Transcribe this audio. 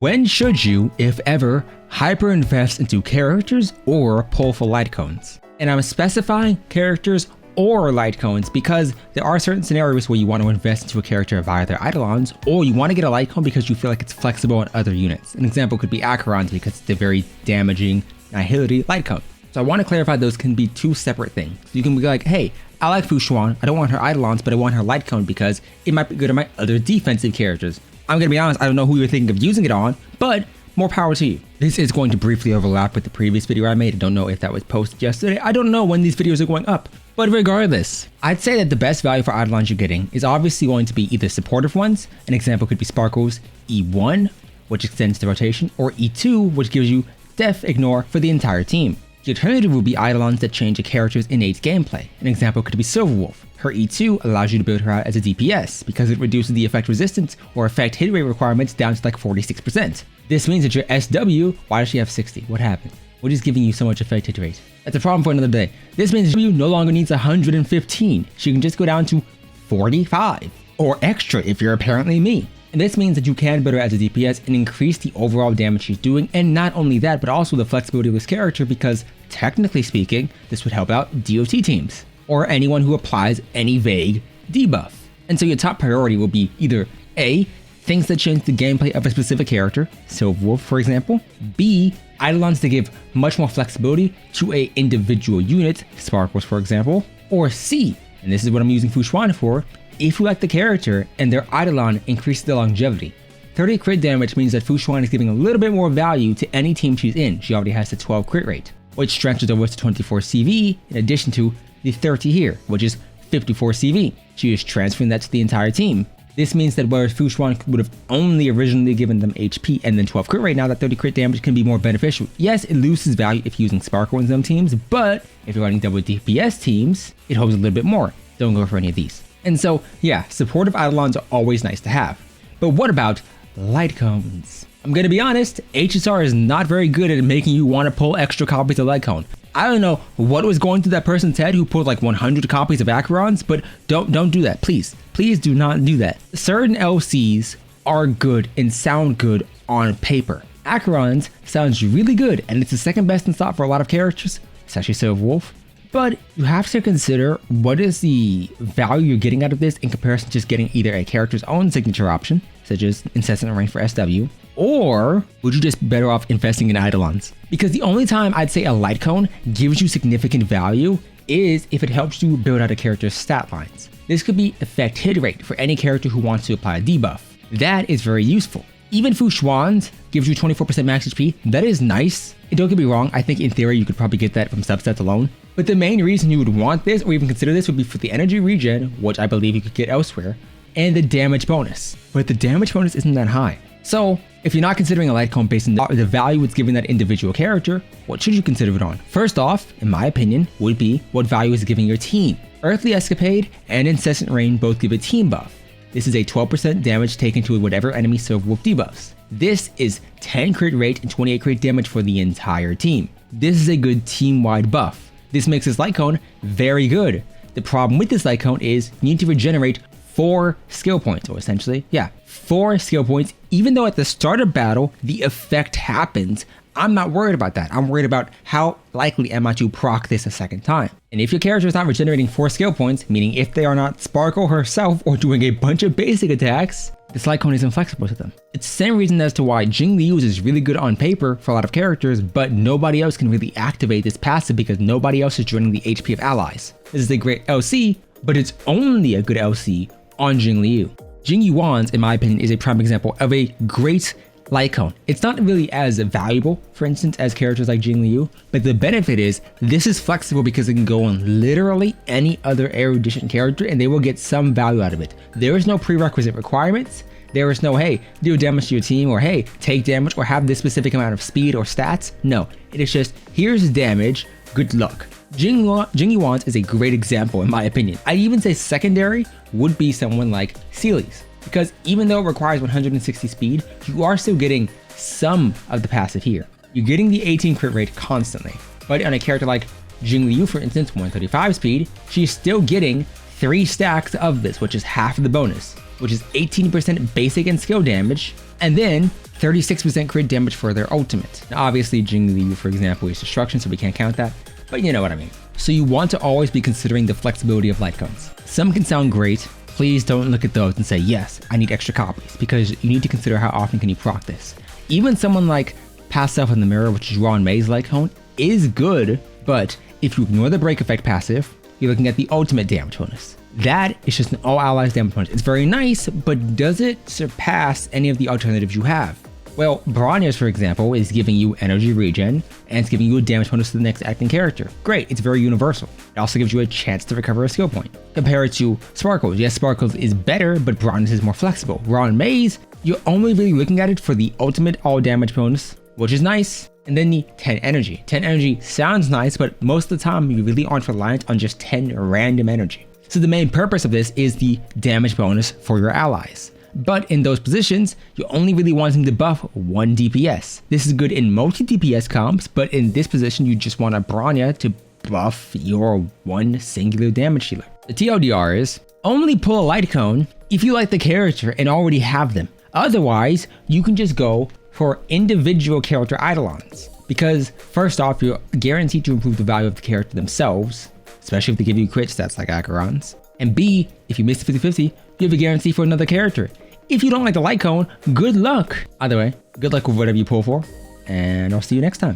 When should you, if ever, hyperinvest into characters or pull for light cones? And I'm specifying characters or light cones because there are certain scenarios where you want to invest into a character via their Eidolons, or you want to get a light cone because you feel like it's flexible on other units. An example could be Acheron's because it's a very damaging Nihility light cone. So I want to clarify those can be two separate things. So you can be like, hey, I like Fu Xuan, I don't want her Eidolons, but I want her light cone because it might be good on my other defensive characters. I'm going to be honest, I don't know who you're thinking of using it on, but more power to you. This is going to briefly overlap with the previous video I made. I don't know if that was posted yesterday. I don't know when these videos are going up. But regardless, I'd say that the best value for Eidolons you're getting is obviously going to be either supportive ones. An example could be Sparkle's E1, which extends the rotation, or E2, which gives you Def Ignore for the entire team. The alternative would be Eidolons that change a character's innate gameplay. An example could be Silverwolf. Her E2 allows you to build her out as a DPS because it reduces the effect resistance or effect hit rate requirements down to like 46%. This means that your SW, why does she have 60? What happened? What is giving you so much effect hit rate? That's a problem for another day. This means SW no longer needs 115. She can just go down to 45 or extra if you're apparently me. And this means that you can build her as a DPS and increase the overall damage she's doing, and not only that, but also the flexibility of this character because, technically speaking, this would help out DOT teams, or anyone who applies any vague debuff. And so your top priority will be either A, things that change the gameplay of a specific character, Silverwolf for example, B, Eidolons that give much more flexibility to a individual unit, Sparkles for example, or C, and this is what I'm using Fu Xuan for, if you like the character and their Eidolon increases the longevity. 30 crit damage means that Fu Xuan is giving a little bit more value to any team she's in. She already has the 12 crit rate, which stretches over to 24 CV in addition to the 30 here, which is 54 CV. She is transferring that to the entire team. This means that whereas Fu Xuan would have only originally given them HP and then 12 crit rate, now that 30 crit damage can be more beneficial. Yes, it loses value if using Sparkle in some teams, but if you're running double DPS teams, it holds a little bit more. Don't go for any of these. And so, yeah, supportive Eidolons are always nice to have. But what about light cones? I'm gonna be honest, HSR is not very good at making you want to pull extra copies of light cone. I don't know what was going through that person's head who pulled like 100 copies of Acheron's, but don't do that, please. Please do not do that. Certain LCs are good and sound good on paper. Acheron's sounds really good, and it's the second best in stock for a lot of characters, especially Silverwolf. But you have to consider what is the value you're getting out of this in comparison to just getting either a character's own signature option, such as Incessant Rain for SW, or would you just better off investing in Eidolons? Because the only time I'd say a light cone gives you significant value is if it helps you build out a character's stat lines. This could be effect hit rate for any character who wants to apply a debuff. That is very useful. Even Fu Xuan's gives you 24% max HP. That is nice. And don't get me wrong, I think in theory you could probably get that from subsets alone. But the main reason you would want this or even consider this would be for the energy regen, which I believe you could get elsewhere, and the damage bonus. But the damage bonus isn't that high. So if you're not considering a light cone based on the value it's giving that individual character, what should you consider it on? First off, in my opinion, would be what value is giving your team. Earthly Escapade and Incessant Rain both give a team buff. This is a 12% damage taken to whatever enemy Silverwolf debuffs. This is 10 crit rate and 28 crit damage for the entire team. This is a good team-wide buff. This makes this light cone very good. The problem with this light cone is you need to regenerate 4 skill points, or essentially, 4 skill points. Even though at the start of battle, the effect happens, I'm not worried about that. I'm worried about how likely am I to proc this a second time. And if your character is not regenerating 4 skill points, meaning if they are not Sparkle herself or doing a bunch of basic attacks, this light cone is inflexible to them. It's the same reason as to why Jingliu's is really good on paper for a lot of characters, but nobody else can really activate this passive because nobody else is draining the HP of allies. This is a great LC, but it's only a good LC on Jingliu. Jingyuan's, in my opinion, is a prime example of a great light cone. It's not really as valuable, for instance, as characters like Jingliu, but the benefit is this is flexible because it can go on literally any other erudition character and they will get some value out of it. There is no prerequisite requirements. There is no, hey, do damage to your team, or hey, take damage, or have this specific amount of speed or stats. No, it is just, here's damage, good luck. Jingyuan's is a great example in my opinion. I'd even say secondary would be someone like Seely's, because even though it requires 160 speed, you are still getting some of the passive here. You're getting the 18 crit rate constantly, but on a character like Jingliu, for instance, 135 speed, she's still getting 3 stacks of this, which is half of the bonus, which is 18% basic and skill damage, and then 36% crit damage for their ultimate. Now, obviously, Jingli, for example, is destruction, so we can't count that, but you know what I mean. So you want to always be considering the flexibility of light cones. Some can sound great. Please don't look at those and say, yes, I need extra copies, because you need to consider how often can you proc this. Even someone like Pass Self in the Mirror, which is Ron May's light cone, is good, but if you ignore the break effect passive, you're looking at the ultimate damage bonus. That is just an all allies damage bonus. It's very nice, but does it surpass any of the alternatives you have? Well, Bronya's, for example, is giving you energy regen, and it's giving you a damage bonus to the next acting character. Great, it's very universal. It also gives you a chance to recover a skill point. Compare it to Sparkles. Yes, Sparkles is better, but Bronya's is more flexible. Ron May's, you're only really looking at it for the ultimate all damage bonus, which is nice, and then the 10 energy. 10 energy sounds nice, but most of the time you really aren't reliant on just 10 random energy. So the main purpose of this is the damage bonus for your allies. But in those positions, you're only really wanting to buff 1 DPS. This is good in multi-DPS comps, but in this position, you just want a Bronya to buff your one singular damage healer. The TLDR is, only pull a light cone if you like the character and already have them. Otherwise, you can just go for individual character Eidolons. Because first off, you're guaranteed to improve the value of the character themselves, especially if they give you crit stats like Acheron's. And B, if you miss the 50-50, you have a guarantee for another character. If you don't like the light cone, good luck. Either way, good luck with whatever you pull for, and I'll see you next time.